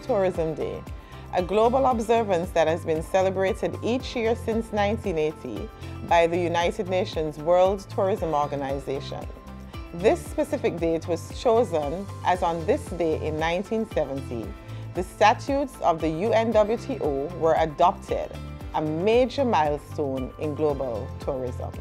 Tourism Day, a global observance that has been celebrated each year since 1980 by the United Nations World Tourism Organization. This specific date was chosen as on this day in 1970, the statutes of the UNWTO were adopted, a major milestone in global tourism.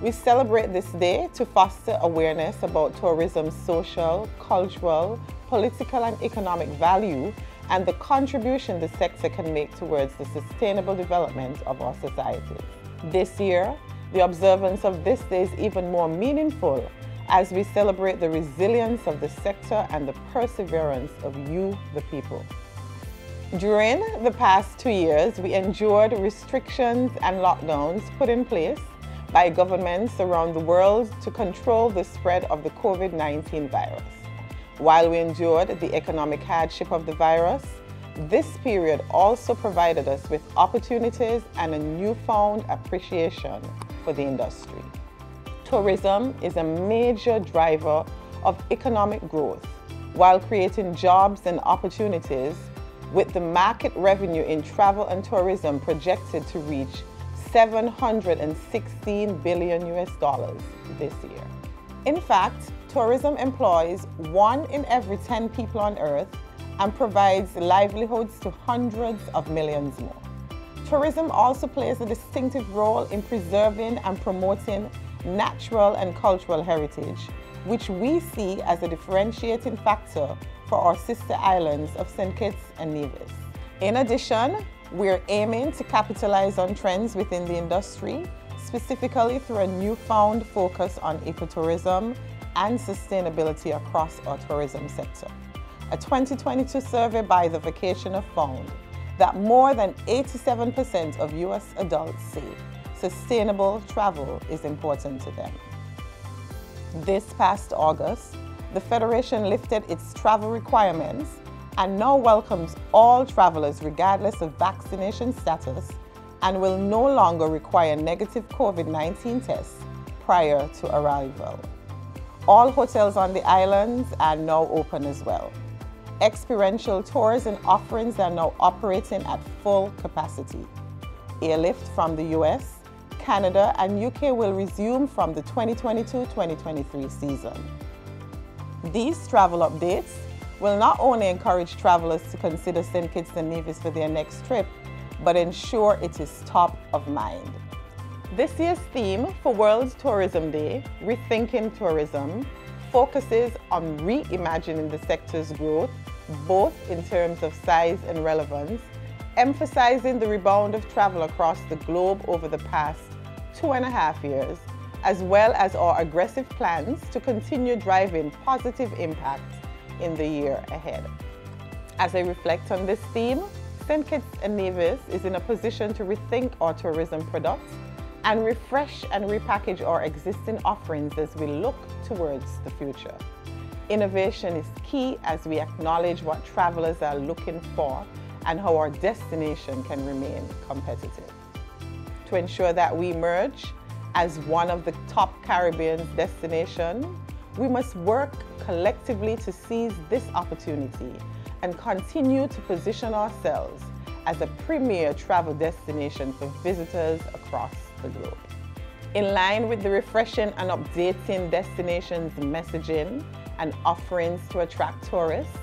We celebrate this day to foster awareness about tourism's social, cultural, political and economic value and the contribution the sector can make towards the sustainable development of our societies. This year, the observance of this day is even more meaningful as we celebrate the resilience of the sector and the perseverance of you, the people. During the past 2 years, we endured restrictions and lockdowns put in place by governments around the world to control the spread of the COVID-19 virus. While we endured the economic hardship of the virus, this period also provided us with opportunities and a newfound appreciation for the industry. Tourism is a major driver of economic growth while creating jobs and opportunities, with the market revenue in travel and tourism projected to reach $716 billion this year. In fact, tourism employs 1 in every 10 people on Earth and provides livelihoods to hundreds of millions more. Tourism also plays a distinctive role in preserving and promoting natural and cultural heritage, which we see as a differentiating factor for our sister islands of St. Kitts and Nevis. In addition, we're aiming to capitalize on trends within the industry, specifically through a newfound focus on ecotourism and sustainability across our tourism sector. A 2022 survey by The Vacationer found that more than 87% of US adults say sustainable travel is important to them. This past August, the Federation lifted its travel requirements and now welcomes all travelers regardless of vaccination status and will no longer require negative COVID-19 tests prior to arrival. All hotels on the islands are now open as well. Experiential tours and offerings are now operating at full capacity. Airlift from the US, Canada and UK will resume from the 2022-2023 season. These travel updates will not only encourage travelers to consider St. Kitts and Nevis for their next trip, but ensure it is top of mind. This year's theme for World Tourism Day, Rethinking Tourism, focuses on reimagining the sector's growth, both in terms of size and relevance, emphasizing the rebound of travel across the globe over the past 2.5 years, as well as our aggressive plans to continue driving positive impact in the year ahead. As I reflect on this theme, St. Kitts and Nevis is in a position to rethink our tourism products and refresh and repackage our existing offerings as we look towards the future. Innovation is key as we acknowledge what travelers are looking for and how our destination can remain competitive. To ensure that we emerge as one of the top Caribbean destinations, we must work collectively to seize this opportunity and continue to position ourselves as a premier travel destination for visitors across the globe. In line with the refreshing and updating destinations messaging and offerings to attract tourists,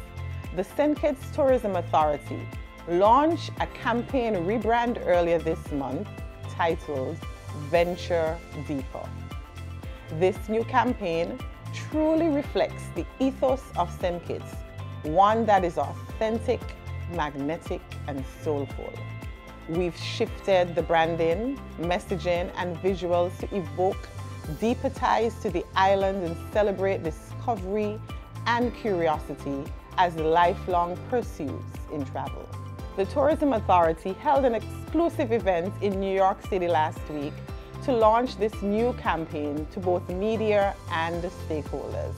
the St. Kitts Tourism Authority launched a campaign rebrand earlier this month titled Venture Deeper. This new campaign truly reflects the ethos of St. Kitts, one that is authentic, magnetic, and soulful. We've shifted the branding, messaging, and visuals to evoke deeper ties to the island and celebrate discovery and curiosity as lifelong pursuits in travel. The Tourism Authority held an exclusive event in New York City last week to launch this new campaign to both media and stakeholders.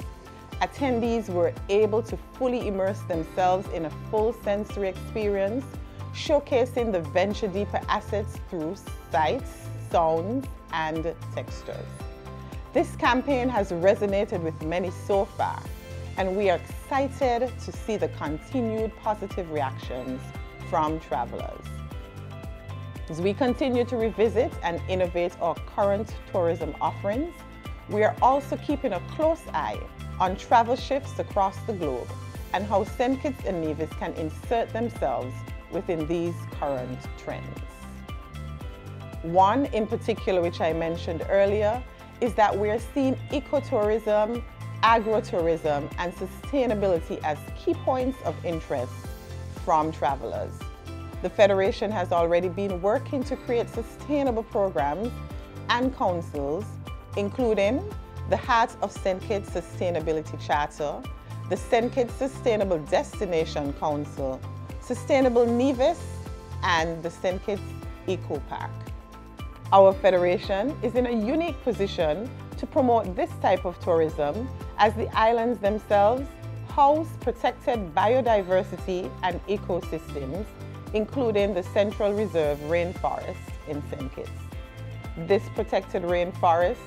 Attendees were able to fully immerse themselves in a full sensory experience, showcasing the Venture Deeper assets through sights, sounds, and textures. This campaign has resonated with many so far, and we are excited to see the continued positive reactions from travelers. As we continue to revisit and innovate our current tourism offerings, we are also keeping a close eye on travel shifts across the globe and how St. Kitts and Nevis can insert themselves within these current trends. One in particular, which I mentioned earlier, is that we are seeing ecotourism, agrotourism, and sustainability as key points of interest from travelers. The Federation has already been working to create sustainable programs and councils, including the Heart of St. Kitts Sustainability Charter, the St. Kitts Sustainable Destination Council, Sustainable Nevis, and the St. Kitts Eco Park. Our Federation is in a unique position to promote this type of tourism as the islands themselves house protected biodiversity and ecosystems, including the Central Reserve Rainforest in St. Kitts. This protected rainforest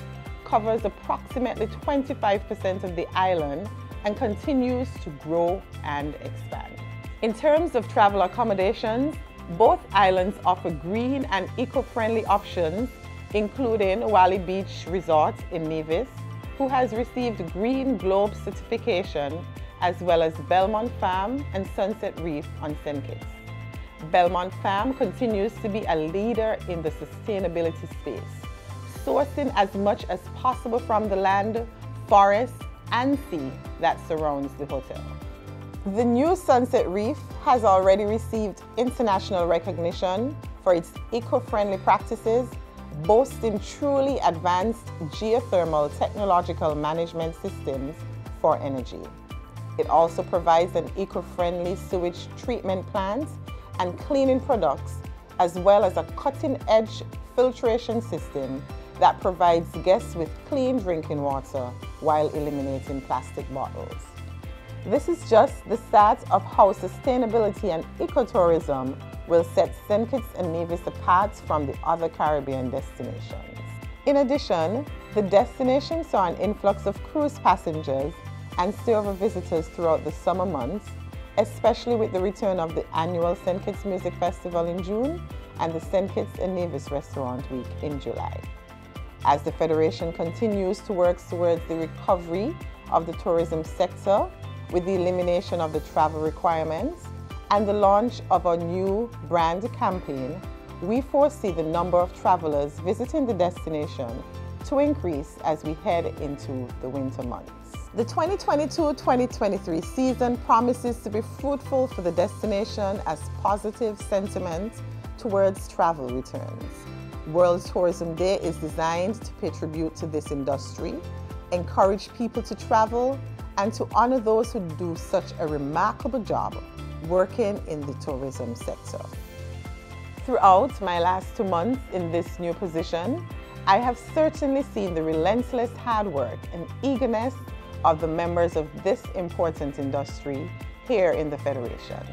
covers approximately 25% of the island and continues to grow and expand. In terms of travel accommodations, both islands offer green and eco-friendly options, including Wally Beach Resort in Nevis, who has received Green Globe certification, as well as Belmont Farm and Sunset Reef on St. Kitts. Belmont Farm continues to be a leader in the sustainability space, sourcing as much as possible from the land, forest, and sea that surrounds the hotel. The new Sunset Reef has already received international recognition for its eco-friendly practices, boasting truly advanced geothermal technological management systems for energy. It also provides an eco-friendly sewage treatment plant and cleaning products, as well as a cutting-edge filtration system that provides guests with clean drinking water while eliminating plastic bottles. This is just the start of how sustainability and ecotourism will set St. Kitts and Nevis apart from the other Caribbean destinations. In addition, the destination saw an influx of cruise passengers and stayover visitors throughout the summer months, especially with the return of the annual St. Kitts Music Festival in June and the St. Kitts and Nevis Restaurant Week in July. As the Federation continues to work towards the recovery of the tourism sector with the elimination of the travel requirements and the launch of our new brand campaign, we foresee the number of travelers visiting the destination to increase as we head into the winter months. The 2022-2023 season promises to be fruitful for the destination as positive sentiment towards travel returns. World Tourism Day is designed to pay tribute to this industry, encourage people to travel, and to honor those who do such a remarkable job working in the tourism sector. Throughout my last 2 months in this new position, I have certainly seen the relentless hard work and eagerness of the members of this important industry here in the Federation.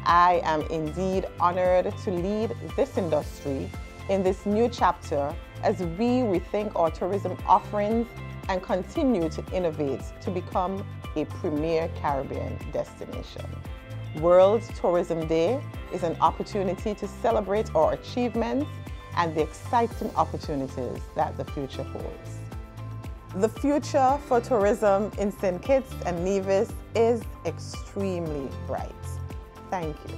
I am indeed honored to lead this industry in this new chapter as we rethink our tourism offerings and continue to innovate to become a premier Caribbean destination. World Tourism Day is an opportunity to celebrate our achievements and the exciting opportunities that the future holds. The future for tourism in St. Kitts and Nevis is extremely bright. Thank you.